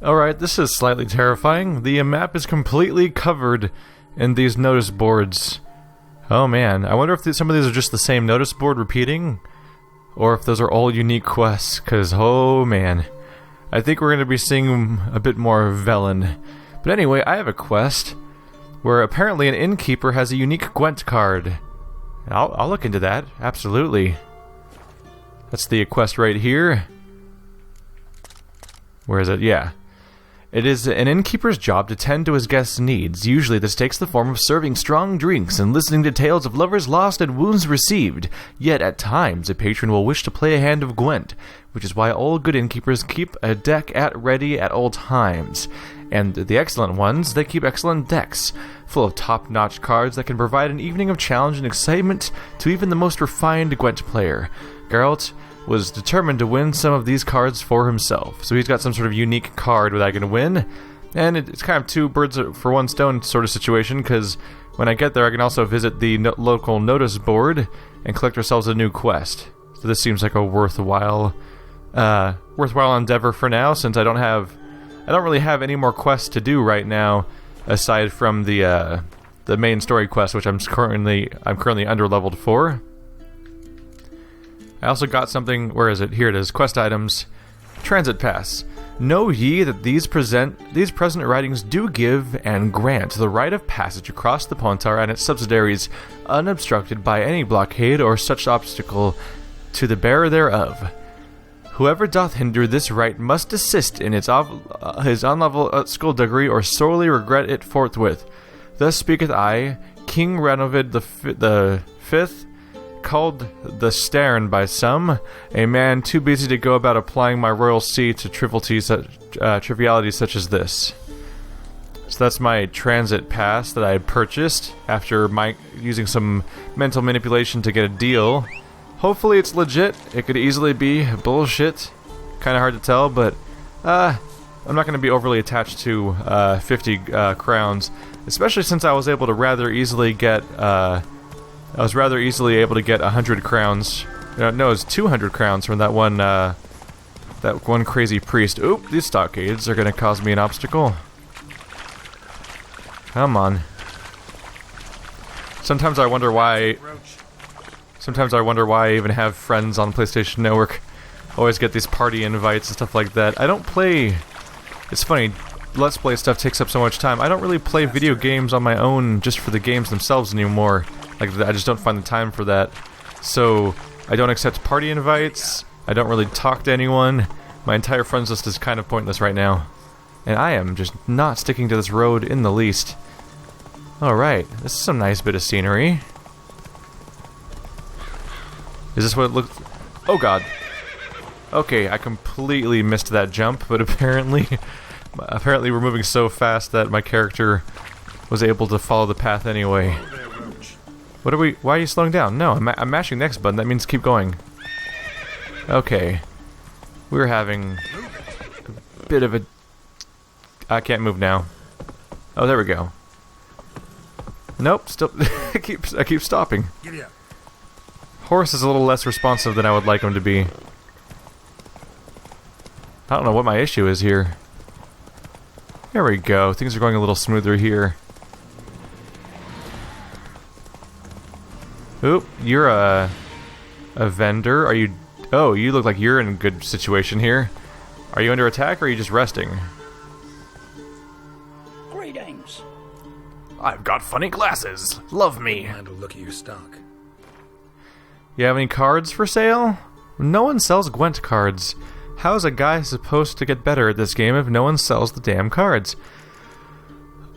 Alright, this is slightly terrifying. The map is completely covered in these notice boards. Oh man, I wonder if some of these are just the same notice board repeating, or if those are all unique quests, because oh man. I think we're going to be seeing a bit more of Velen. But anyway, I have a quest where apparently an innkeeper has a unique Gwent card. I'll look into that, absolutely. That's the quest right here. Where is it? Yeah. It is an innkeeper's job to tend to his guests' needs. Usually this takes the form of serving strong drinks and listening to tales of lovers lost and wounds received. Yet at times a patron will wish to play a hand of Gwent, which is why all good innkeepers keep a deck at ready at all times. And the excellent ones, they keep excellent decks, full of top-notch cards that can provide an evening of challenge and excitement to even the most refined Gwent player. Geralt was determined to win some of these cards for himself. So he's got some sort of unique card that I can win, and it's kind of two birds for one stone sort of situation, because when I get there I can also visit the local notice board and collect ourselves a new quest. So this seems like a worthwhile endeavor for now, since I don't really have any more quests to do right now, aside from the main story quest, which I'm currently underleveled for. I also got something, where is it? Here it is, quest items. Transit Pass. Know ye that these present writings do give and grant the right of passage across the Pontar and its subsidiaries, unobstructed by any blockade or such obstacle to the bearer thereof. Whoever doth hinder this right must desist in his unlawful skullduggery or sorely regret it forthwith. Thus speaketh I, King Renovid the Fifth, called the Stern by some, a man too busy to go about applying my royal see to trivialities such as this. So that's my transit pass that I purchased after using some mental manipulation to get a deal. Hopefully it's legit. It could easily be bullshit. Kind of hard to tell, but I'm not going to be overly attached to 50 crowns, especially since I was able to rather easily get 100 crowns. No, it's 200 crowns from that one crazy priest. Oop, these stockades are going to cause me an obstacle. Come on. Sometimes I wonder why I even have friends on PlayStation Network. Always get these party invites and stuff like that. I don't play... It's funny, Let's Play stuff takes up so much time. I don't really play video games on my own just for the games themselves anymore. Like, I just don't find the time for that. So, I don't accept party invites. I don't really talk to anyone. My entire friends list is kind of pointless right now. And I am just not sticking to this road in the least. Alright, this is some nice bit of scenery. Is this what it looks... Oh god. Okay, I completely missed that jump, but apparently we're moving so fast that my character was able to follow the path anyway. Why are you slowing down? No, I'm mashing the X button, that means keep going. Okay. We're having a bit of a... I can't move now. Oh, there we go. Nope, still... I keep stopping. Horse is a little less responsive than I would like him to be. I don't know what my issue is here. There we go, things are going a little smoother here. Oop, you're a vendor. Are you... Oh, you look like you're in a good situation here. Are you under attack, or are you just resting? Greetings. I've got funny glasses. Love me. Mind a look at your stock. You have any cards for sale? No one sells Gwent cards. How's a guy supposed to get better at this game if no one sells the damn cards?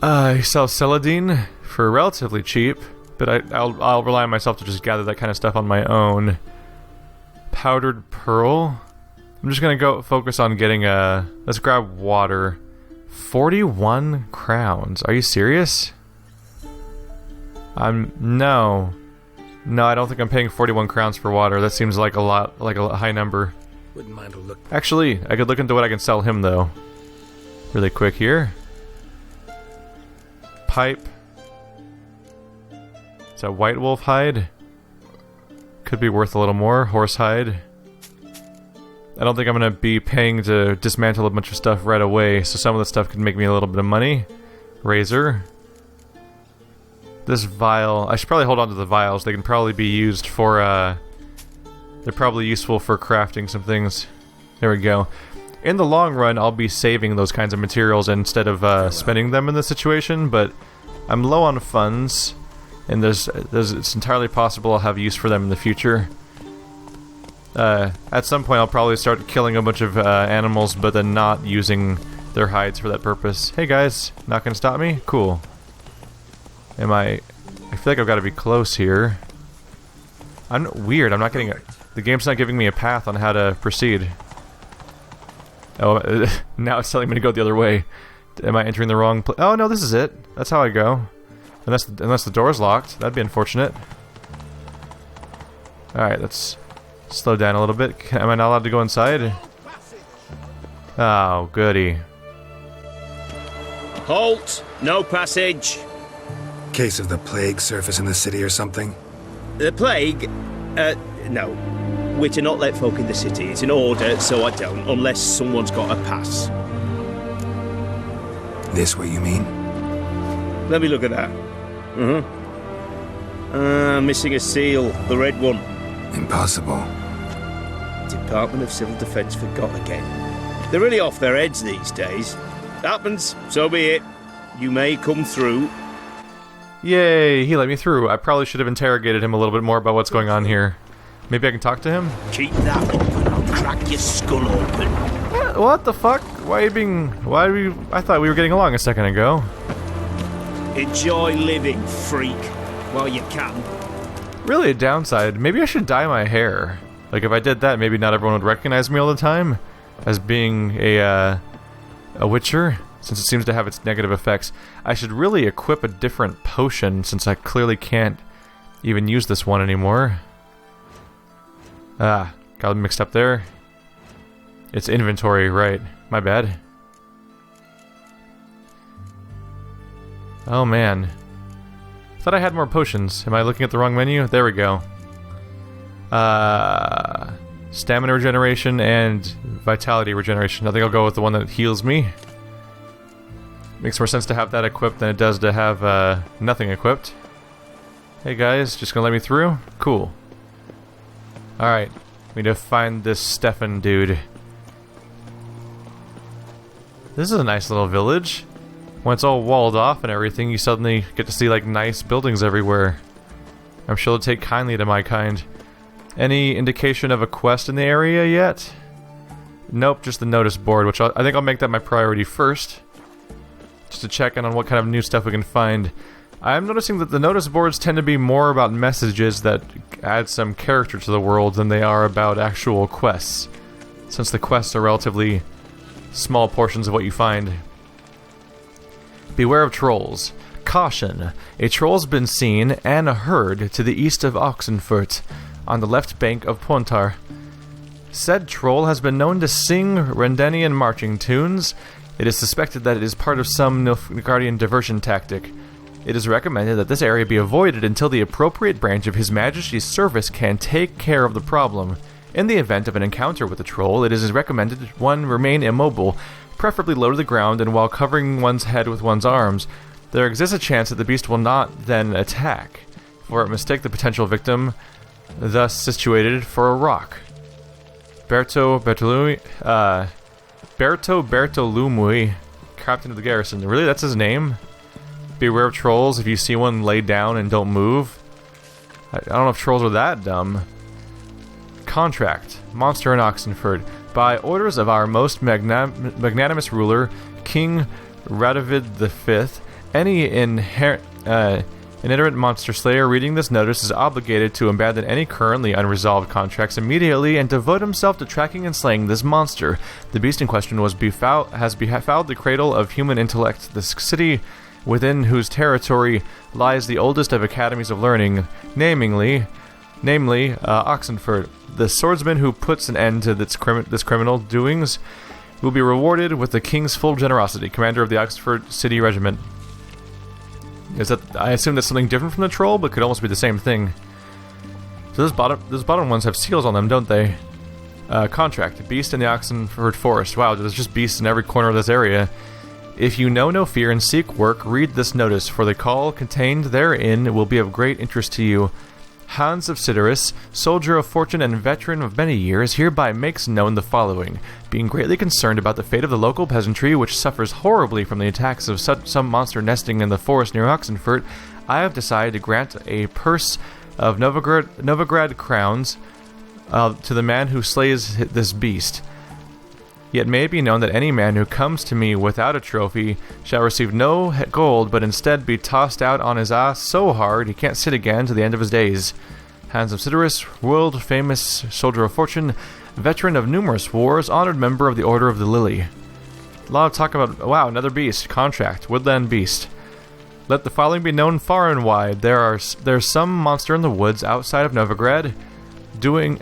I sell Celadine for relatively cheap, but I'll rely on myself to just gather that kind of stuff on my own. Powdered Pearl? I'm just gonna go focus on getting let's grab water. 41 crowns. Are you serious? No, I don't think I'm paying 41 crowns for water. That seems like a high number. Wouldn't mind a look. Actually, I could look into what I can sell him though. Really quick here. Pipe. Is that white wolf hide? Could be worth a little more. Horse hide. I don't think I'm going to be paying to dismantle a bunch of stuff right away, so some of the stuff could make me a little bit of money. Razor. This vial, I should probably hold on to the vials. They can probably be used for, they're probably useful for crafting some things. There we go. In the long run, I'll be saving those kinds of materials instead of spending them in this situation, but I'm low on funds, and it's entirely possible I'll have use for them in the future. At some point, I'll probably start killing a bunch of animals, but then not using their hides for that purpose. Hey guys, not gonna stop me? Cool. I feel like I've got to be close here. Weird, I'm not getting the game's not giving me a path on how to proceed. Oh, now it's telling me to go the other way. Am I entering the wrong place? Oh no, this is it. That's how I go. Unless the door's locked. That'd be unfortunate. Alright, let's slow down a little bit. Am I not allowed to go inside? Oh, goody. Halt! No passage! Case of the plague surface in the city or something? The plague? No. We're to not let folk in the city. It's an order, so I don't, unless someone's got a pass. This what you mean? Let me look at that. Missing a seal. The red one. Impossible. Department of Civil Defence forgot again. They're really off their heads these days. Happens, so be it. You may come through. Yay, he let me through. I probably should have interrogated him a little bit more about what's going on here. Maybe I can talk to him? Keep that up and I'll crack your skull open. What the fuck? I thought we were getting along a second ago. Enjoy living, freak, while you can. Really a downside. Maybe I should dye my hair. Like if I did that, maybe not everyone would recognize me all the time as being a witcher, since it seems to have its negative effects. I should really equip a different potion, since I clearly can't even use this one anymore. Got mixed up there. It's inventory, right. My bad. Oh man. Thought I had more potions. Am I looking at the wrong menu? There we go. Stamina regeneration and vitality regeneration. I think I'll go with the one that heals me. Makes more sense to have that equipped than it does to have nothing equipped. Hey guys, just gonna let me through? Cool. Alright, we need to find this Stefan dude. This is a nice little village. When it's all walled off and everything, you suddenly get to see like nice buildings everywhere. I'm sure they'll take kindly to my kind. Any indication of a quest in the area yet? Nope, just the notice board, which I think I'll make that my priority first. Just to check in on what kind of new stuff we can find. I'm noticing that the notice boards tend to be more about messages that add some character to the world than they are about actual quests, since the quests are relatively small portions of what you find. Beware of trolls. Caution! A troll's been seen and heard to the east of Oxenfurt, on the left bank of Pontar. Said troll has been known to sing Rendanian marching tunes. It is suspected that it is part of some Nilfgaardian diversion tactic. It is recommended that this area be avoided until the appropriate branch of His Majesty's service can take care of the problem. In the event of an encounter with a troll, it is recommended one remain immobile, preferably low to the ground and while covering one's head with one's arms. There exists a chance that the beast will not then attack, for it mistake the potential victim, thus situated, for a rock. Bertolumui, captain of the garrison. Really, that's his name? Beware of trolls. If you see one, lay down and don't move. I don't know if trolls are that dumb. Contract. Monster in Oxenford. By orders of our most magnanimous ruler, King Radovid V, any itinerant monster slayer reading this notice is obligated to abandon any currently unresolved contracts immediately and devote himself to tracking and slaying this monster. The beast in question has befouled the cradle of human intellect, the city within whose territory lies the oldest of academies of learning, namely Oxenfurt. The swordsman who puts an end to this criminal doings will be rewarded with the king's full generosity. Commander of the Oxenfurt City Regiment. I assume that's something different from the troll, but could almost be the same thing. So those bottom ones have seals on them, don't they? Contract. Beast in the Oxenford Forest. Wow, there's just beasts in every corner of this area. If you know no fear and seek work, read this notice, for the call contained therein will be of great interest to you. Hans of Cidaris, soldier of fortune and veteran of many years, hereby makes known the following. Being greatly concerned about the fate of the local peasantry, which suffers horribly from the attacks of some monster nesting in the forest near Oxenfurt, I have decided to grant a purse of Novigrad crowns to the man who slays this beast. Yet may it be known that any man who comes to me without a trophy shall receive no gold, but instead be tossed out on his ass so hard he can't sit again to the end of his days. Hans of Cidaris, world-famous soldier of fortune, veteran of numerous wars, honored member of the Order of the Lily. A lot of talk about, wow, another beast. Contract. Woodland beast. Let the following be known far and wide. There's some monster in the woods outside of Novigrad doing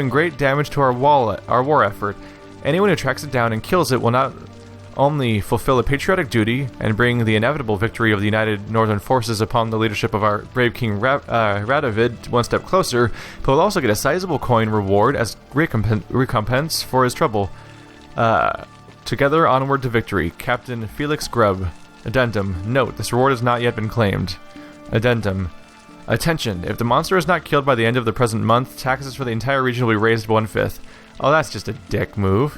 great damage to our war effort. Anyone who tracks it down and kills it will not only fulfill a patriotic duty and bring the inevitable victory of the united northern forces upon the leadership of our brave king Radovid one step closer, but will also get a sizable coin reward as recompense for his trouble. Together onward to victory. Captain Felix Grubb. Addendum. Note, this reward has not yet been claimed. Addendum. Attention, if the monster is not killed by the end of the present month, taxes for the entire region will be raised 1/5. Oh, that's just a dick move.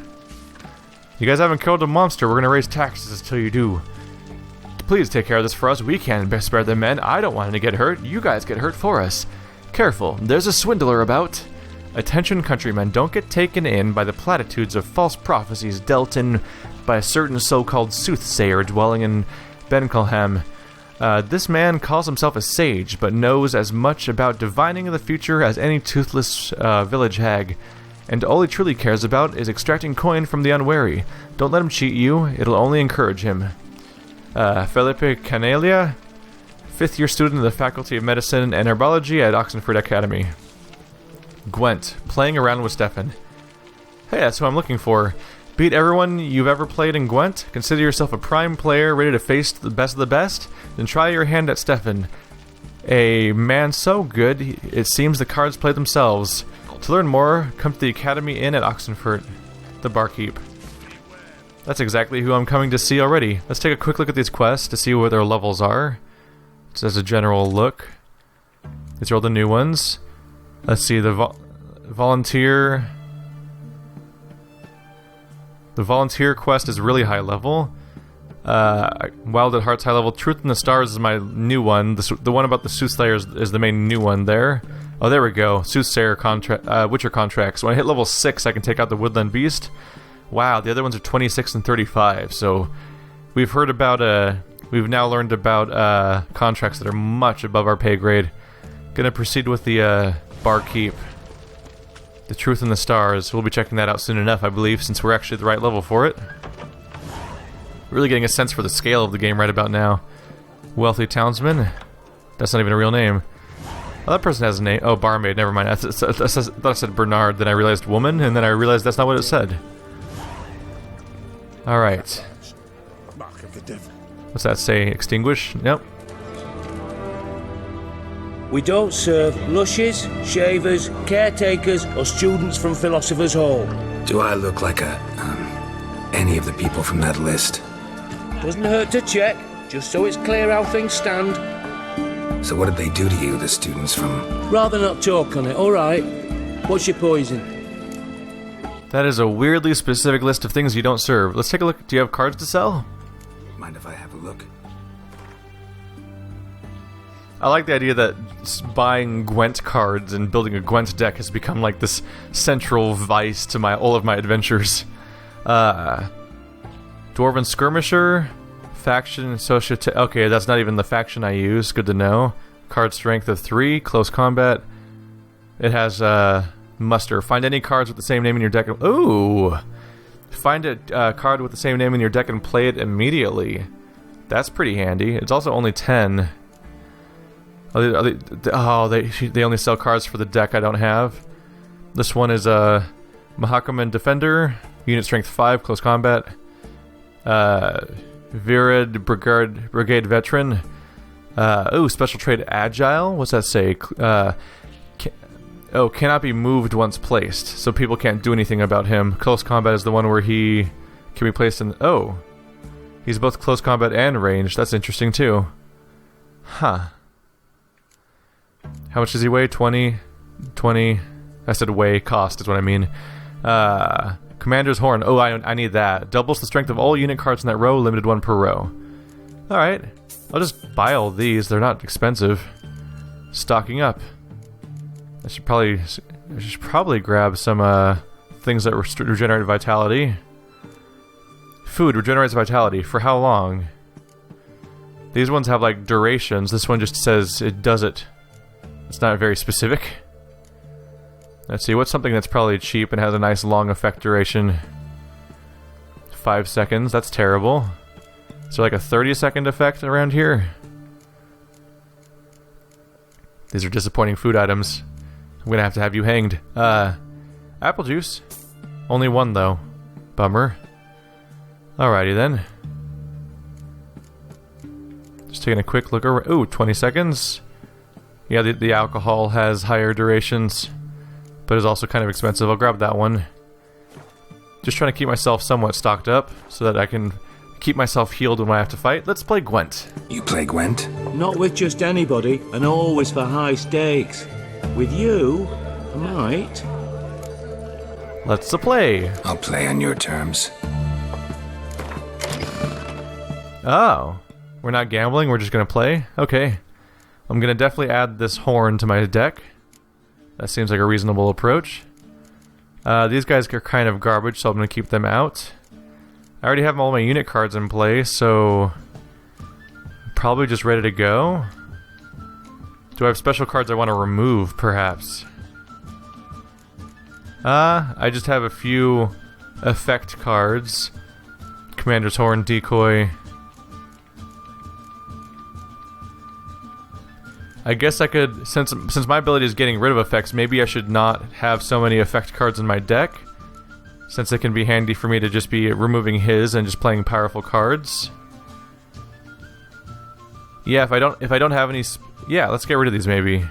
You guys haven't killed a monster, we're gonna raise taxes until you do. Please take care of this for us, we can spare the men, I don't want him to get hurt, you guys get hurt for us. Careful, there's a swindler about. Attention countrymen, don't get taken in by the platitudes of false prophecies dealt in by a certain so-called soothsayer dwelling in Benkelham. This man calls himself a sage, but knows as much about divining the future as any toothless village hag. And all he truly cares about is extracting coin from the unwary. Don't let him cheat you, it'll only encourage him. Felipe Canalia, 5th year student of the Faculty of Medicine and Herbology at Oxenford Academy. Gwent, playing around with Stefan. Hey, that's who I'm looking for. Beat everyone you've ever played in Gwent? Consider yourself a prime player ready to face the best of the best? Then try your hand at Stefan. A man so good, it seems the cards play themselves. To learn more, come to the Academy Inn at Oxenfurt. The barkeep. That's exactly who I'm coming to see already. Let's take a quick look at these quests to see where their levels are. Just as a general look. These are all the new ones. Let's see, the volunteer... The volunteer quest is really high level. Wild at Heart's high level. Truth in the Stars is my new one. The one about the Soothsayer is the main new one there. Oh, there we go. Soothsayer Witcher contracts. When I hit level 6, I can take out the Woodland Beast. Wow, the other ones are 26 and 35. So we've heard about we've now learned about contracts that are much above our pay grade. Gonna proceed with the barkeep. The Truth in the Stars. We'll be checking that out soon enough, I believe, since we're actually at the right level for it. Really getting a sense for the scale of the game right about now. Wealthy Townsman. That's not even a real name. Oh, that person has a name. Oh, Barmaid. Never mind. I thought I said Bernard, then I realized woman, and then I realized that's not what it said. Alright. What's that say? Extinguish? Nope. We don't serve lushes, shavers, caretakers, or students from Philosopher's Hall. Do I look like any of the people from that list? Doesn't hurt to check, just so it's clear how things stand. So what did they do to you, the students from... Rather not talk on it, alright. What's your poison? That is a weirdly specific list of things you don't serve. Let's take a look. Do you have cards to sell? Mind if I have a look? I like the idea that buying Gwent cards and building a Gwent deck has become like this central vice to all of my adventures. Dwarven Skirmisher, Faction, Societe... Okay, that's not even the faction I use. Good to know. Card strength of 3, close combat. It has muster. Find any cards with the same name in your deck. Ooh! Find a card with the same name in your deck and play it immediately. That's pretty handy. It's also only 10. They only sell cards for the deck I don't have. This one is a Mahakaman Defender, unit strength 5, close combat. Virid Brigade Veteran. Special trait Agile. What's that say? Oh, cannot be moved once placed, so people can't do anything about him. Close combat is the one where he can be placed in... Oh. He's both close combat and ranged. That's interesting, too. Huh. How much does he weigh? 20? 20... I said weigh. Cost is what I mean. Commander's Horn. Oh, I need that. Doubles the strength of all unit cards in that row, limited 1 per row. Alright. I'll just buy all these. They're not expensive. Stocking up. I should probably grab some things that regenerate vitality. Food regenerates vitality. For how long? These ones have like durations. This one just says it does it. It's not very specific. Let's see, what's something that's probably cheap and has a nice long effect duration? 5 seconds. That's terrible. Is there like a 30-second effect around here? These are disappointing food items. I'm gonna have to have you hanged. Apple juice. Only 1 though. Bummer. Alrighty then. Just taking a quick look over. Ooh, 20 seconds. Yeah, the alcohol has higher durations, but is also kind of expensive. I'll grab that one. Just trying to keep myself somewhat stocked up so that I can keep myself healed when I have to fight. Let's play Gwent. You play Gwent? Not with just anybody, and always for high stakes. With you, I might. Let's play. I'll play on your terms. Oh, we're not gambling, we're just gonna play? Okay. I'm gonna definitely add this horn to my deck. That seems like a reasonable approach. These guys are kind of garbage, so I'm gonna keep them out. I already have all my unit cards in play, so... probably just ready to go. Do I have special cards I want to remove, perhaps? I just have a few effect cards. Commander's Horn, Decoy. I guess I could, since my ability is getting rid of effects, maybe I should not have so many effect cards in my deck, since it can be handy for me to just be removing his and just playing powerful cards. Yeah, if I don't have any... Yeah, let's get rid of these maybe.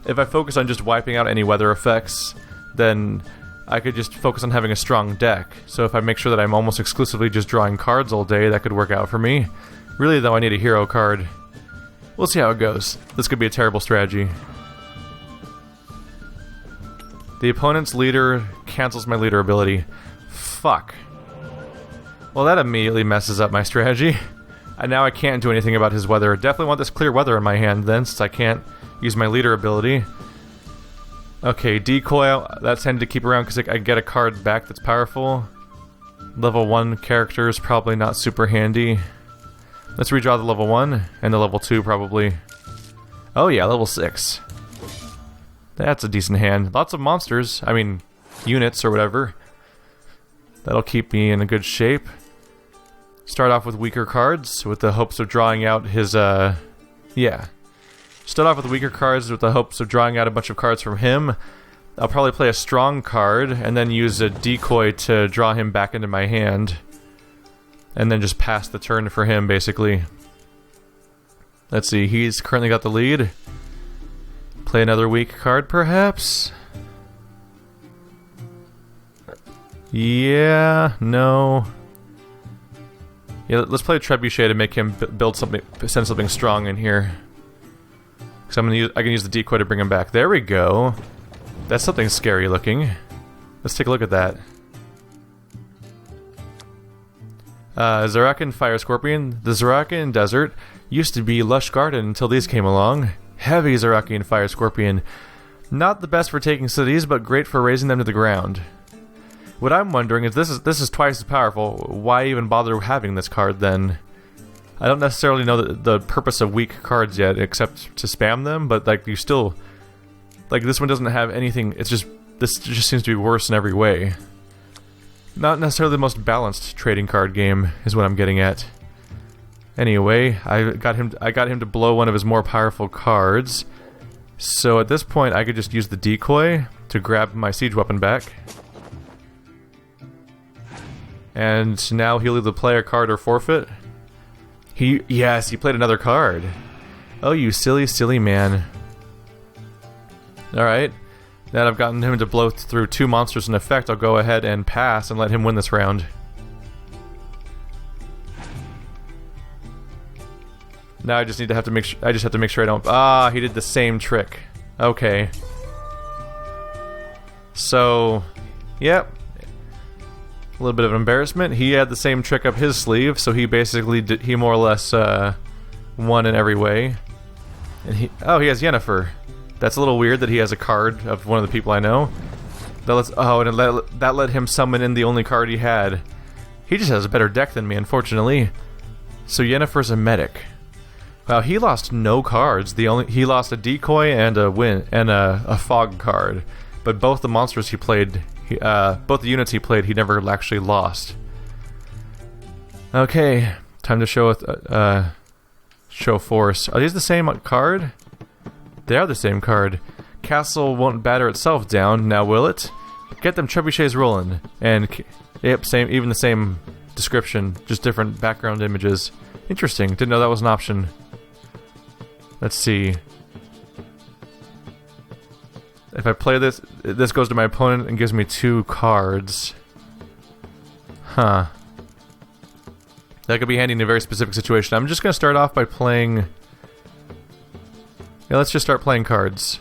If I focus on just wiping out any weather effects, then I could just focus on having a strong deck. So if I make sure that I'm almost exclusively just drawing cards all day, that could work out for me. Really though, I need a hero card. We'll see how it goes. This could be a terrible strategy. The opponent's leader cancels my leader ability. Fuck. Well, that immediately messes up my strategy. And now I can't do anything about his weather. Definitely want this clear weather in my hand then, since I can't use my leader ability. Okay, Decoy, that's handy to keep around because I get a card back that's powerful. Level 1 character is probably not super handy. Let's redraw the level 1, and the level 2 probably. Oh yeah, level 6. That's a decent hand. Lots of monsters, I mean, units or whatever. That'll keep me in a good shape. Start off with weaker cards, with the hopes of drawing out his, yeah. Start off with weaker cards with the hopes of drawing out a bunch of cards from him. I'll probably play a strong card, and then use a decoy to draw him back into my hand. And then just pass the turn for him, basically. Let's see, he's currently got the lead. Play another weak card, perhaps? Yeah, no... Yeah, let's play a Trebuchet to make him build something, send something strong in here. Cause I can use the decoy to bring him back. There we go. That's something scary looking. Let's take a look at that. Zarakan Fire Scorpion. The Zarakan Desert used to be lush garden until these came along. Heavy Zarakan Fire Scorpion. Not the best for taking cities, but great for raising them to the ground. What I'm wondering is, this is twice as powerful. Why even bother having this card then? I don't necessarily know the purpose of weak cards yet, except to spam them. But like, you still, like, this one doesn't have anything. It's just, this just seems to be worse in every way. Not necessarily the most balanced trading card game is what I'm getting at. Anyway, I got him to blow one of his more powerful cards. So at this point, I could just use the decoy to grab my siege weapon back. And now he'll either play a card or forfeit. Yes, he played another card. Oh, you silly, silly man. Alright. Now that I've gotten him to blow through 2 monsters in effect, I'll go ahead and pass and let him win this round. Now I just need to have to make sure I don't. Ah, he did the same trick. Okay. So, yep. A little bit of embarrassment. He had the same trick up his sleeve, so he basically he more or less won in every way. And he has Yennefer. That's a little weird that he has a card of one of the people I know. That let him summon in the only card he had. He just has a better deck than me, unfortunately. So Yennefer's a medic. Wow, he lost no cards. He lost a decoy and a fog card. But both the monsters he played, both the units he played, he never actually lost. Okay, time to show force. Are these the same card? They are the same card. Castle won't batter itself down, now will it? Get them trebuchets rolling. And, yep, even the same description, just different background images. Interesting, didn't know that was an option. Let's see. If I play this, this goes to my opponent and gives me 2 cards. Huh. That could be handy in a very specific situation. I'm just going to start off by playing... Yeah, let's just start playing cards.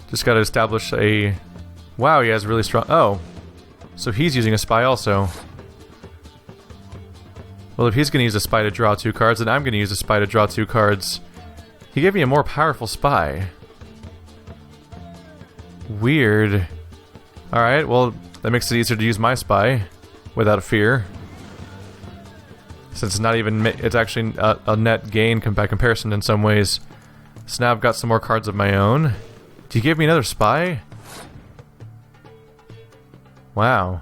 Just got to establish a... Wow, he has really strong... Oh. So he's using a spy also. Well, if he's going to use a spy to draw 2 cards, then I'm going to use a spy to draw 2 cards. He gave me a more powerful spy. Weird. Alright, well, that makes it easier to use my spy without a fear. Since it's not even... It's actually a net gain by comparison in some ways. So now I've got some more cards of my own. Do you give me another spy? Wow.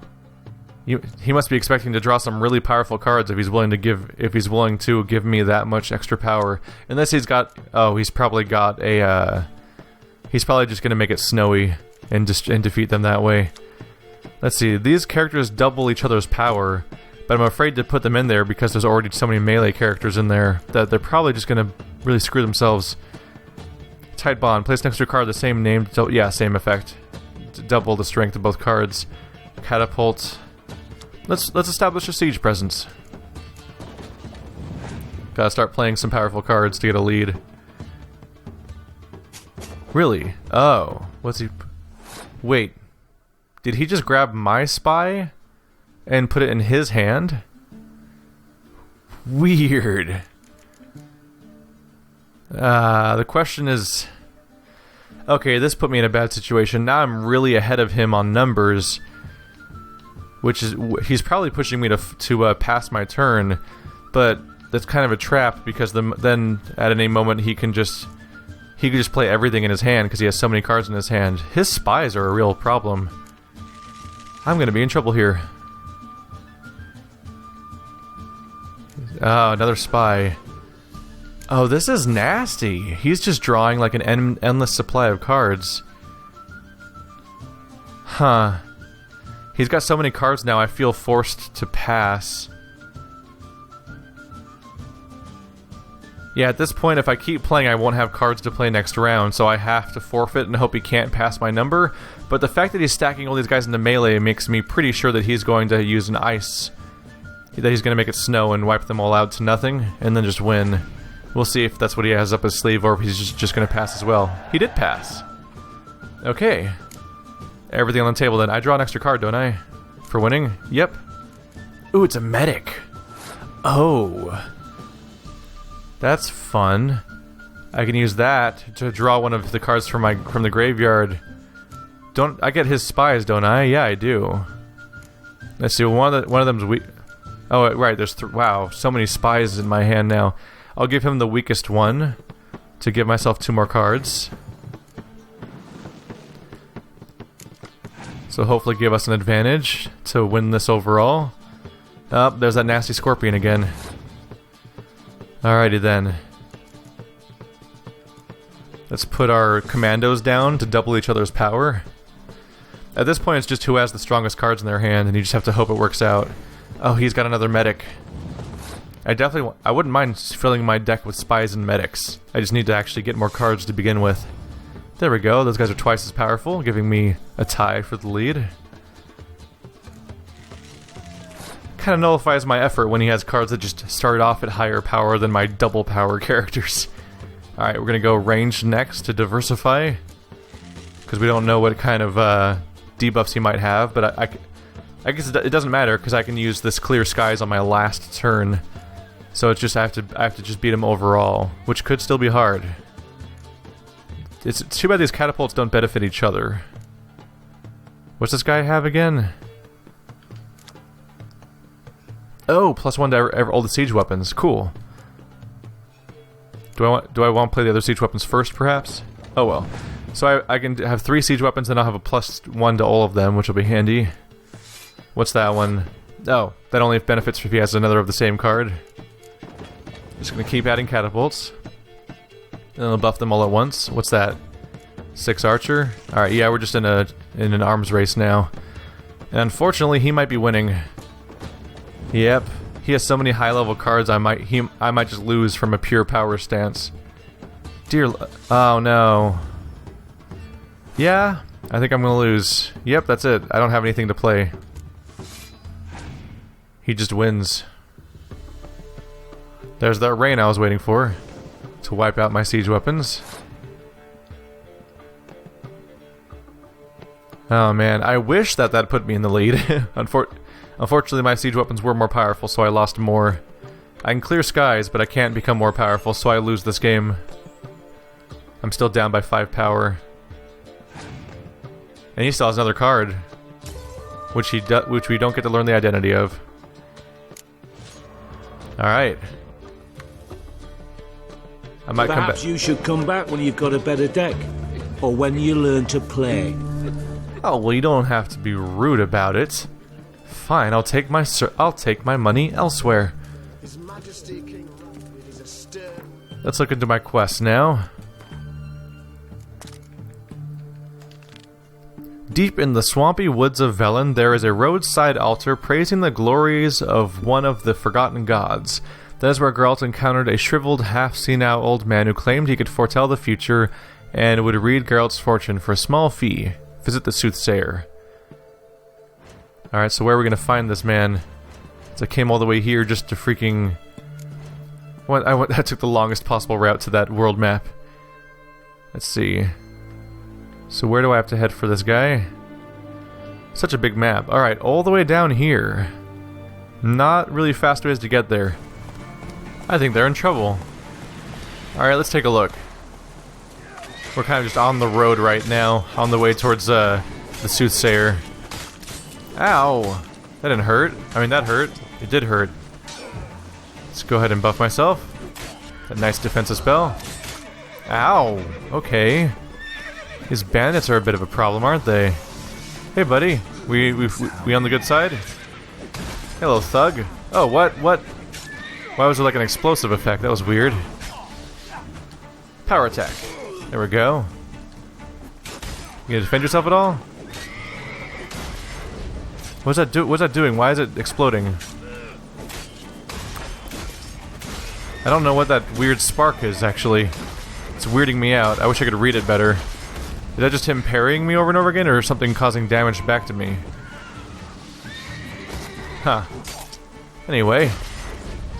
He must be expecting to draw some really powerful cards if he's willing to give me that much extra power. Unless he's got... Oh, he's probably got a... He's probably just going to make it snowy and defeat them that way. Let's see. These characters double each other's power, but I'm afraid to put them in there because there's already so many melee characters in there that they're probably just going to really screw themselves. Tight Bond. Place next to a card the same name. Yeah, same effect. Double the strength of both cards. Catapult. Let's establish a siege presence. Gotta start playing some powerful cards to get a lead. Really? Oh. What's he... Wait. Did he just grab my spy and put it in his hand? Weird. The question is... Okay, this put me in a bad situation. Now I'm really ahead of him on numbers. Which is... He's probably pushing me to pass my turn. But that's kind of a trap because then at any moment he can just play everything in his hand because he has so many cards in his hand. His spies are a real problem. I'm gonna be in trouble here. Oh, another spy. Oh, this is nasty. He's just drawing like an endless supply of cards. Huh. He's got so many cards now, I feel forced to pass. Yeah, at this point, if I keep playing, I won't have cards to play next round, so I have to forfeit and hope he can't pass my number. But the fact that he's stacking all these guys into melee makes me pretty sure that he's going to use an ice. That he's going to make it snow and wipe them all out to nothing, and then just win. We'll see if that's what he has up his sleeve, or if he's just going to pass as well. He did pass. Okay. Everything on the table then. I draw an extra card, don't I? For winning? Yep. Ooh, it's a medic. Oh. That's fun. I can use that to draw one of the cards from the graveyard. Don't I get his spies, don't I? Yeah, I do. Let's see. One of them's weak. Oh, right. There's wow, so many spies in my hand now. I'll give him the weakest one to give myself 2 more cards. So hopefully give us an advantage to win this overall. Oh, there's that nasty scorpion again. Alrighty then. Let's put our commandos down to double each other's power. At this point, it's just who has the strongest cards in their hand, and you just have to hope it works out. Oh, he's got another medic. I wouldn't mind filling my deck with spies and medics. I just need to actually get more cards to begin with. There we go, those guys are twice as powerful, giving me a tie for the lead. Kind of nullifies my effort when he has cards that just start off at higher power than my double power characters. Alright, we're gonna go ranged next to diversify, because we don't know what kind of debuffs he might have, but I guess it doesn't matter, because I can use this clear skies on my last turn. So it's just I have to just beat him overall, which could still be hard. It's too bad these catapults don't benefit each other. What's this guy have again? Oh, +1 to all the siege weapons. Cool. Do I want to play the other siege weapons first, perhaps? Oh well. So I can have 3 siege weapons, and I'll have a +1 to all of them, which will be handy. What's that one? Oh, that only benefits if he has another of the same card. Just gonna keep adding catapults. And I'll buff them all at once. What's that? 6 archer? Alright, yeah, we're just in an arms race now. And unfortunately, he might be winning. Yep. He has so many high-level cards, I might just lose from a pure power stance. Oh no. Yeah, I think I'm gonna lose. Yep, that's it. I don't have anything to play. He just wins. There's that rain I was waiting for to wipe out my siege weapons. Oh man, I wish that put me in the lead. Unfortunately, my siege weapons were more powerful, so I lost more. I can clear skies, but I can't become more powerful, so I lose this game. I'm still down by 5 power. And he still has another card, which we don't get to learn the identity of. Alright. I might come back. Perhaps you should come back when you've got a better deck, or when you learn to play. Oh well, you don't have to be rude about it. Fine, I'll take my money elsewhere. His Majesty King Roderick is a stern. Let's look into my quest now. Deep in the swampy woods of Velen, there is a roadside altar praising the glories of one of the forgotten gods. That is where Geralt encountered a shriveled, half-senile old man who claimed he could foretell the future and would read Geralt's fortune for a small fee. Visit the soothsayer. Alright, so where are we going to find this man? So I came all the way here just to freaking... I took the longest possible route to that world map. Let's see. So where do I have to head for this guy? Such a big map. Alright, all the way down here. Not really fast ways to get there. I think they're in trouble. Alright, let's take a look. We're kind of just on the road right now, on the way towards the soothsayer. Ow! That didn't hurt. I mean, that hurt. It did hurt. Let's go ahead and buff myself. That nice defensive spell. Ow! Okay. These bandits are a bit of a problem, aren't they? Hey, buddy. We on the good side? Hello, thug. Oh, what? Why was there like an explosive effect? That was weird. Power attack. There we go. You gonna defend yourself at all? What's that doing? Why is it exploding? I don't know what that weird spark is, actually. It's weirding me out. I wish I could read it better. Is that just him parrying me over and over again, or something causing damage back to me? Huh. Anyway.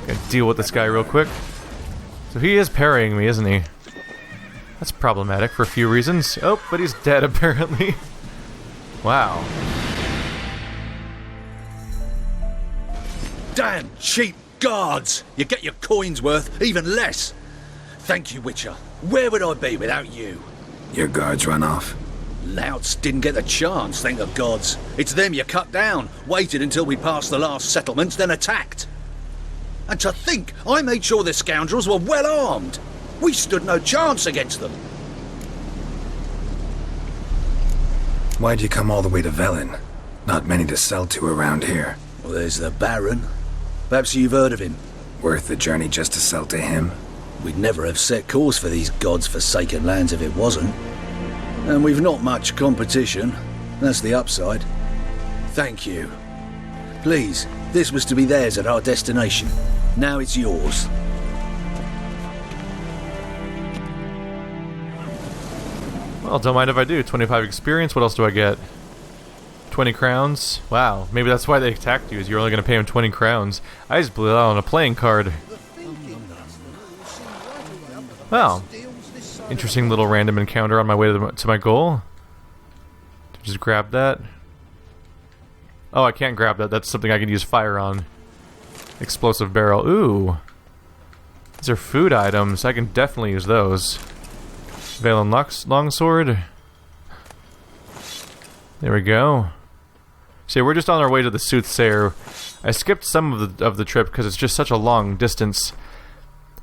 Gotta deal with this guy real quick. So he is parrying me, isn't he? That's problematic for a few reasons. Oh, but he's dead, apparently. Wow. Damn cheap guards! You get your coins worth, even less. Thank you, Witcher. Where would I be without you? Your guards run off. Louts didn't get the chance, thank the gods. It's them you cut down, waited until we passed the last settlements, then attacked. And to think I made sure the scoundrels were well armed. We stood no chance against them. Why'd you come all the way to Velen? Not many to sell to around here. Well, there's the Baron. Perhaps you've heard of him. Worth the journey just to sell to him? We'd never have set course for these gods-forsaken lands if it wasn't. And we've not much competition. That's the upside. Thank you. Please, this was to be theirs at our destination. Now it's yours. Well, don't mind if I do. 25 experience. What else do I get? 20 crowns. Wow, maybe that's why they attacked you, is you're only going to pay them 20 crowns. I just blew it out on a playing card. Well, interesting little random encounter on my way to my goal. Just grab that. Oh, I can't grab that. That's something I can use fire on. Explosive barrel. Ooh. These are food items. I can definitely use those. Valen longsword. There we go. So we're just on our way to the Soothsayer. I skipped some of the trip because it's just such a long distance.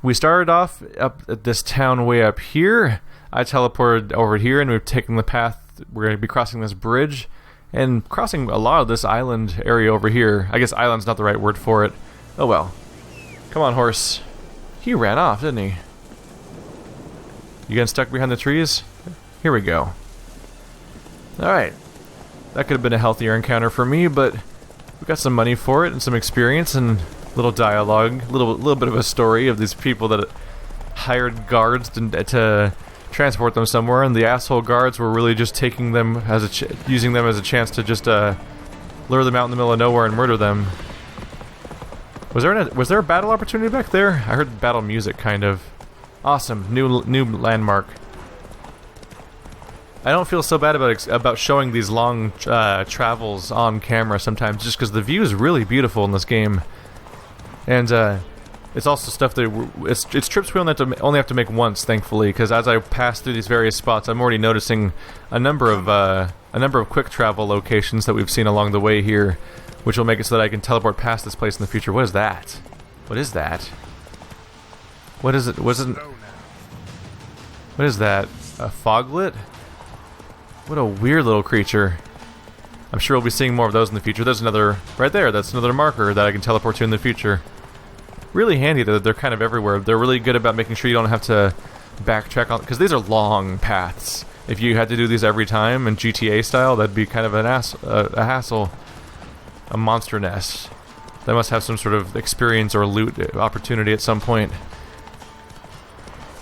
We started off up at this town way up here. I teleported over here and we've taken the path. We're going to be crossing this bridge and crossing a lot of this island area over here. I guess island's not the right word for it. Oh well. Come on, horse. He ran off, didn't he? You getting stuck behind the trees? Here we go. Alright. That could have been a healthier encounter for me, but we got some money for it and some experience and little dialogue, little bit of a story of these people that hired guards to transport them somewhere, and the asshole guards were really just taking them as using them as a chance to just lure them out in the middle of nowhere and murder them. Was there a battle opportunity back there? I heard battle music, kind of. Awesome, new landmark. I don't feel so bad about showing these long travels on camera sometimes, just because the view is really beautiful in this game, and it's also stuff that it's trips we only have to make once, thankfully. Because as I pass through these various spots, I'm already noticing a number of quick travel locations that we've seen along the way here, which will make it so that I can teleport past this place in the future. What is that? What is that? What is it? What is that? A foglet? What a weird little creature. I'm sure we'll be seeing more of those in the future. There's another right there. That's another marker that I can teleport to in the future. Really handy that they're kind of everywhere. They're really good about making sure you don't have to backtrack on, because these are long paths. If you had to do these every time in GTA style, that'd be kind of a hassle. A monster nest. That must have some sort of experience or loot opportunity at some point.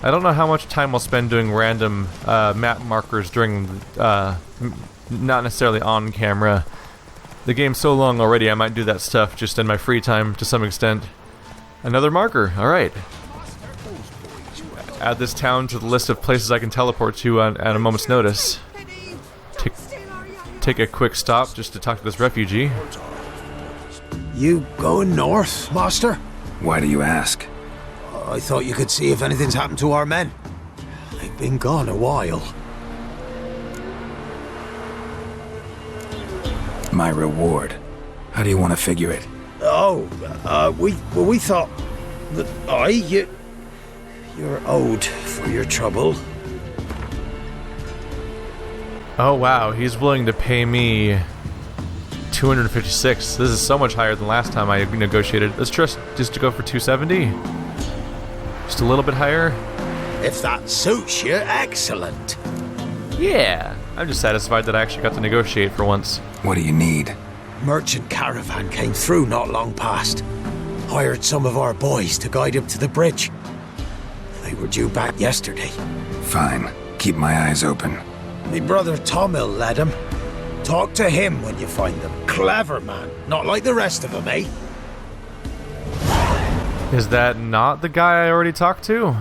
I don't know how much time we'll spend doing random map markers during, not necessarily on camera. The game's so long already, I might do that stuff just in my free time to some extent. Another marker, alright. Add this town to the list of places I can teleport to at a moment's notice. Take a quick stop just to talk to this refugee. You going north, master? Why do you ask? I thought you could see if anything's happened to our men. They've been gone a while. My reward. How do you want to figure it? We thought that you're owed for your trouble. Oh wow, he's willing to pay me 256. This is so much higher than last time I negotiated. Let's just to go for 270. Just a little bit higher. If that suits you, excellent. Yeah, I'm just satisfied that I actually got to negotiate for once. What do you need? Merchant caravan came through not long past. Hired some of our boys to guide him to the bridge. They were due back yesterday. Fine. Keep my eyes open. Me brother Tomil led him. Talk to him when you find them. Clever man, not like the rest of them, eh? Is that not the guy I already talked to?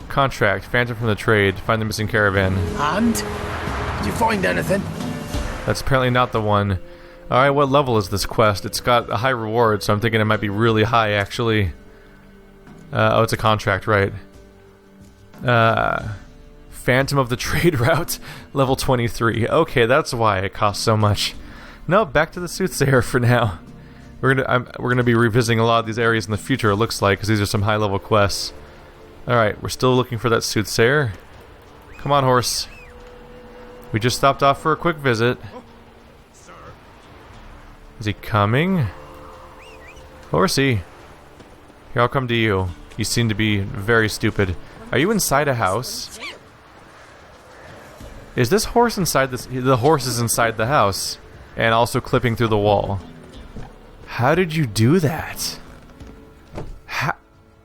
Contract, Phantom from the Trade, find the missing caravan. And? Did you find anything? That's apparently not the one. Alright, what level is this quest? It's got a high reward, so I'm thinking it might be really high, actually. Oh, it's a contract, right. Phantom of the Trade route, level 23. Okay, that's why it costs so much. No, back to the Soothsayer for now. We're gonna be revisiting a lot of these areas in the future, it looks like, because these are some high-level quests. Alright, we're still looking for that Soothsayer. Come on, horse. We just stopped off for a quick visit. Is he coming? Horsey. Here, I'll come to you. You seem to be very stupid. Are you inside a house? Is this horse inside this? The horse is inside the house. And also clipping through the wall. How did you do that?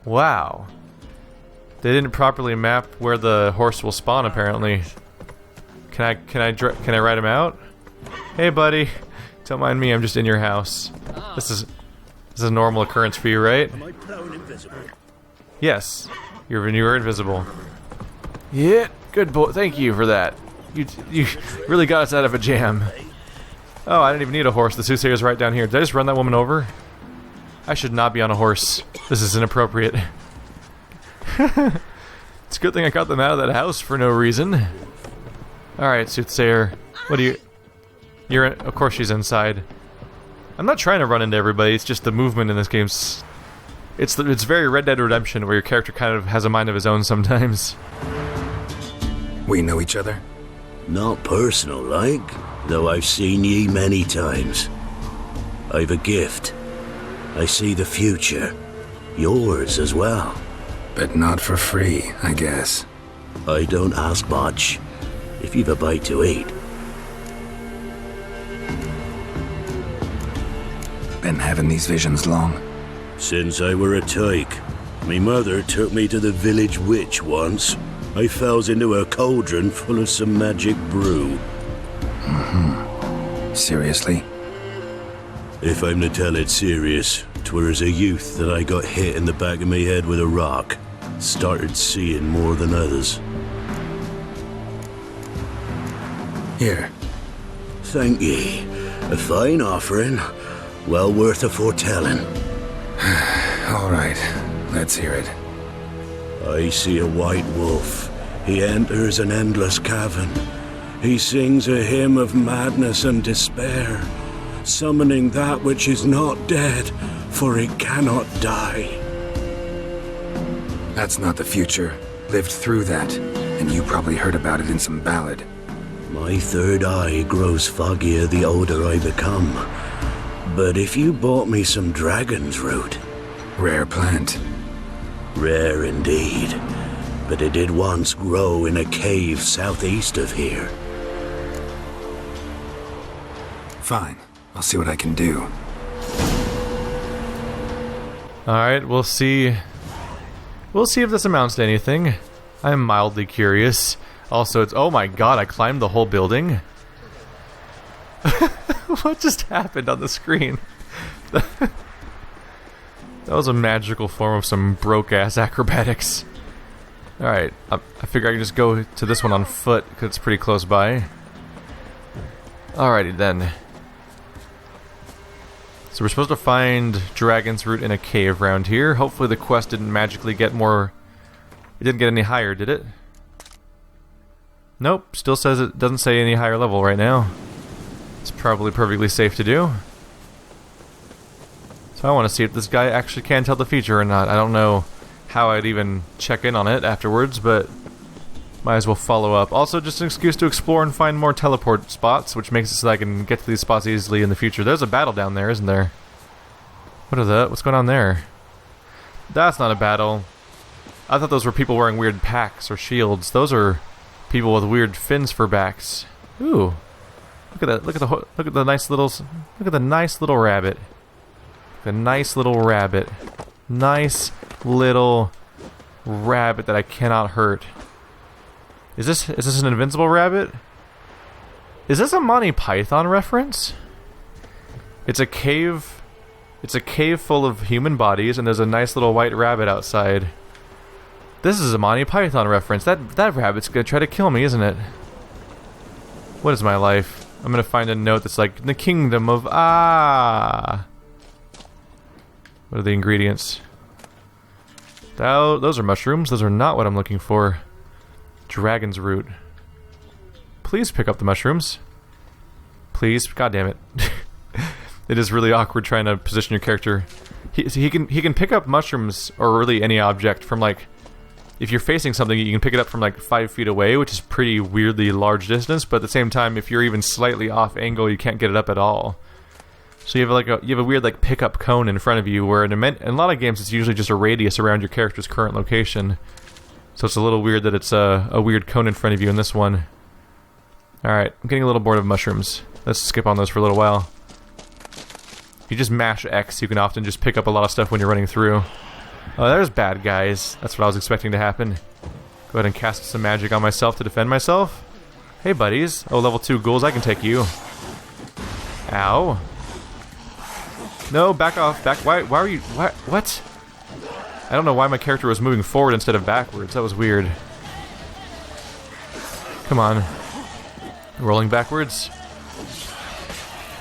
Wow. They didn't properly map where the horse will spawn, apparently. Can I ride him out? Hey, buddy. Don't mind me, I'm just in your house. This is a normal occurrence for you, right? Am I prone invisible? Yes. You were invisible. Yeah, good boy. Thank you for that. You really got us out of a jam. Oh, I didn't even need a horse. The soothsayer is right down here. Did I just run that woman over? I should not be on a horse. This is inappropriate. It's a good thing I got them out of that house for no reason. Alright, soothsayer. What do you... Of course she's inside. I'm not trying to run into everybody, it's just the movement in this game. It's very Red Dead Redemption, where your character kind of has a mind of his own sometimes. We know each other? Not personal like, though I've seen ye many times. I've a gift. I see the future. Yours as well. But not for free, I guess. I don't ask much, if you've a bite to eat. Been having these visions long? Since I were a tyke. Me mother took me to the village witch once. I fells into a cauldron full of some magic brew. Seriously? If I'm to tell it serious, 'twere as a youth that I got hit in the back of me head with a rock. Started seeing more than others. Here. Thank ye. A fine offering. Well worth a foretelling. Alright, let's hear it. I see a white wolf. He enters an endless cavern. He sings a hymn of madness and despair, summoning that which is not dead, for it cannot die. That's not the future. Lived through that, and you probably heard about it in some ballad. My third eye grows foggier the older I become. But if you bought me some dragon's root... Rare plant. Rare indeed. But it did once grow in a cave southeast of here. Fine. I'll see what I can do. Alright, we'll see. We'll see if this amounts to anything. I'm mildly curious. Also, it's... Oh my god, I climbed the whole building? What just happened on the screen? That was a magical form of some broke-ass acrobatics. Alright, I figure I can just go to this one on foot, because it's pretty close by. Alrighty then. So we're supposed to find Dragon's Root in a cave around here. Hopefully the quest didn't magically get more... It didn't get any higher, did it? Nope, still says it doesn't say any higher level right now. It's probably perfectly safe to do. So I want to see if this guy actually can tell the future or not. I don't know how I'd even check in on it afterwards, but might as well follow up. Also, just an excuse to explore and find more teleport spots, which makes it so that I can get to these spots easily in the future. There's a battle down there, isn't there? What's going on there? That's not a battle. I thought those were people wearing weird packs or shields. Those are people with weird fins for backs. Ooh. Look at that. Look at the nice little rabbit. The nice little rabbit. Nice little rabbit that I cannot hurt. Is this an invincible rabbit? Is this a Monty Python reference? It's a cave full of human bodies and there's a nice little white rabbit outside. This is a Monty Python reference. That rabbit's gonna try to kill me, isn't it? What is my life? I'm gonna find a note that's like, the kingdom of Ah. What are the ingredients? Those are mushrooms. Those are not what I'm looking for. Dragon's root. Please pick up the mushrooms. Please. God damn it. It is really awkward trying to position your character. He can pick up mushrooms or really any object from like, if you're facing something, you can pick it up from like 5 feet away, which is pretty weirdly large distance. But at the same time, if you're even slightly off angle, you can't get it up at all. So you have a weird like pickup cone in front of you, where in a lot of games it's usually just a radius around your character's current location. So it's a little weird that it's a weird cone in front of you in this one. Alright, I'm getting a little bored of mushrooms. Let's skip on those for a little while. If you just mash X, you can often just pick up a lot of stuff when you're running through. Oh, there's bad guys. That's what I was expecting to happen. Go ahead and cast some magic on myself to defend myself. Hey, buddies. Oh, level 2 ghouls. I can take you. Ow. No, back off. Why are you... What? I don't know why my character was moving forward instead of backwards. That was weird. Come on. Rolling backwards.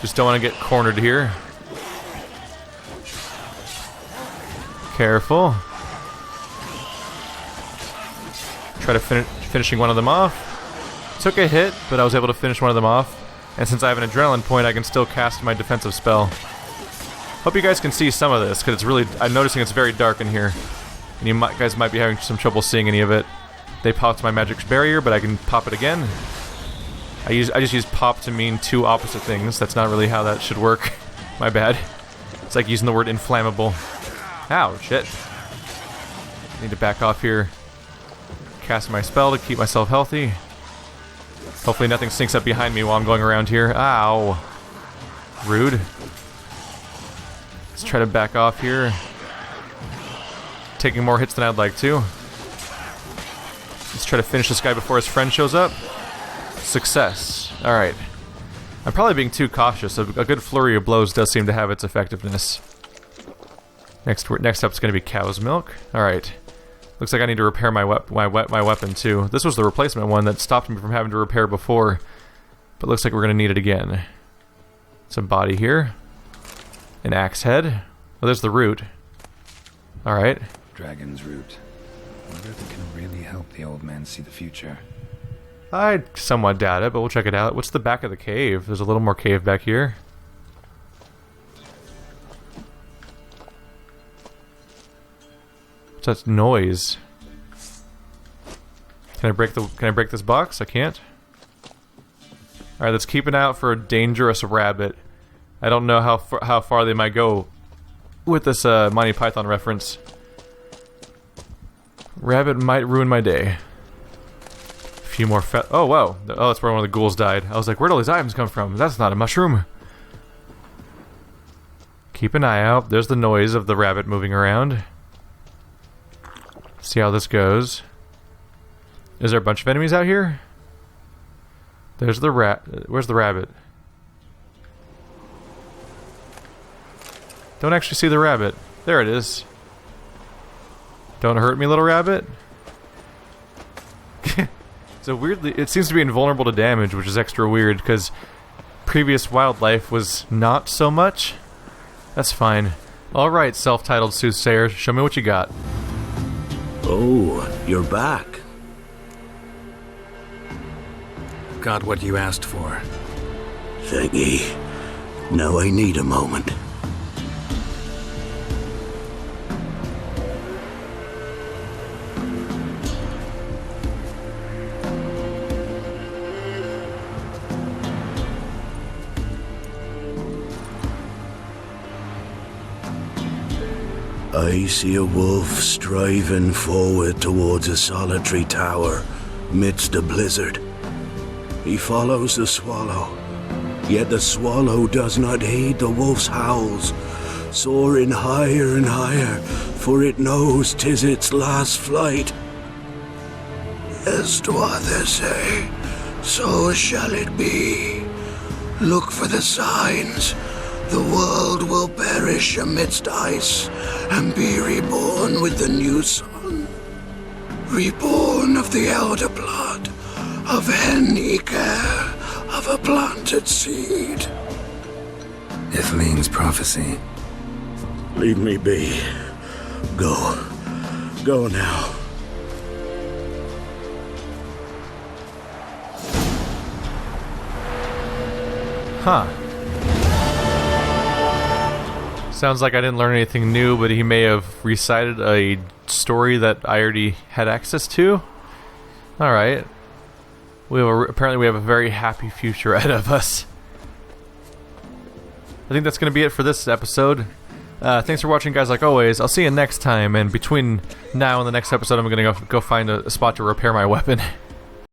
Just don't want to get cornered here. Careful. Try to finishing one of them off. Took a hit, but I was able to finish one of them off. And since I have an adrenaline point, I can still cast my defensive spell. Hope you guys can see some of this, because it's really... I'm noticing it's very dark in here. And you guys might be having some trouble seeing any of it. They popped my magic barrier, but I can pop it again. I just use pop to mean two opposite things. That's not really how that should work. My bad. It's like using the word inflammable. Ow, shit. Need to back off here. Cast my spell to keep myself healthy. Hopefully nothing sneaks up behind me while I'm going around here. Ow. Rude. Let's try to back off here. Taking more hits than I'd like to. Let's try to finish this guy before his friend shows up. Success. Alright. I'm probably being too cautious. A good flurry of blows does seem to have its effectiveness. Next up is going to be cow's milk. Alright. Looks like I need to repair my weapon too. This was the replacement one that stopped me from having to repair before. But looks like we're going to need it again. Some body here. An axe head. Oh, there's the root. Alright. Dragon's root. I wonder if it can really help the old man see the future. I somewhat doubt it, but we'll check it out. What's the back of the cave? There's a little more cave back here. What's that noise? Can I break this box? I can't. Alright, let's keep an eye out for a dangerous rabbit. I don't know how far they might go with this Monty Python reference. Rabbit might ruin my day. A few more oh, whoa. Oh, that's where one of the ghouls died. I was like, where'd all these items come from? That's not a mushroom. Keep an eye out. There's the noise of the rabbit moving around. See how this goes. Is there a bunch of enemies out here? There's the where's the rabbit? Don't actually see the rabbit. There it is. Don't hurt me, little rabbit. So weirdly, it seems to be invulnerable to damage, which is extra weird, because previous wildlife was not so much. That's fine. Alright, self-titled soothsayer, show me what you got. Oh, you're back. Got what you asked for. Thanky. Now I need a moment. I see a wolf striving forward towards a solitary tower midst a blizzard. He follows the swallow, yet the swallow does not heed the wolf's howls, soaring higher and higher, for it knows 'tis its last flight. As do others say, so shall it be. Look for the signs. The world will perish amidst ice and be reborn with the new sun. Reborn of the elder blood, of henny care, of a planted seed. Ithlin's prophecy. Leave me be. Go. Go now. Huh. Sounds like I didn't learn anything new, but he may have recited a story that I already had access to. Alright. Apparently we have a very happy future ahead of us. I think that's going to be it for this episode. Thanks for watching, guys, like always. I'll see you next time, and between now and the next episode, I'm going to go find a spot to repair my weapon.